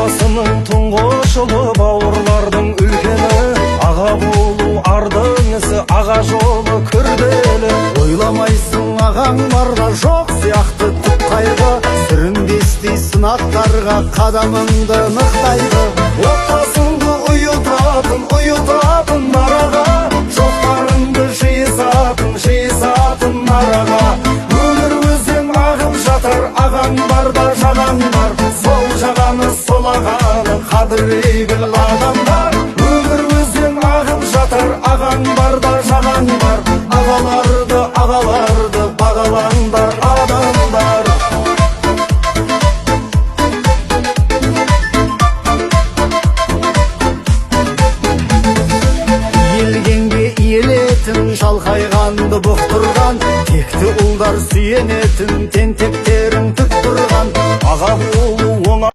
отбасының тұңғыш ұлы, бауырлардың үлкені. Аға болу ардың ісі, аға жолы күрделі. Ойламайсың ағаң барда жоқ сияқты түп қайғы, сүрінбестей сынақтарға қадамыңды нықтайды. Отбасыңды ұйытатын араға, жоқтарыңды жиысатын араға. Өмір өзен ағып жатар, ағаң барда жағаң бар. Сол жағаны, сол ағаны қадірлей біл адамдар. Өмір өзен ағып жатар, ағаң барда жағаң бар. Ағаларды бағалаңдар адамдар. Иілгенге иілетін, шалқайғанды бұқтырған, текті ұлдар сүйенетін, тентектерің тік тұрған. Аға бол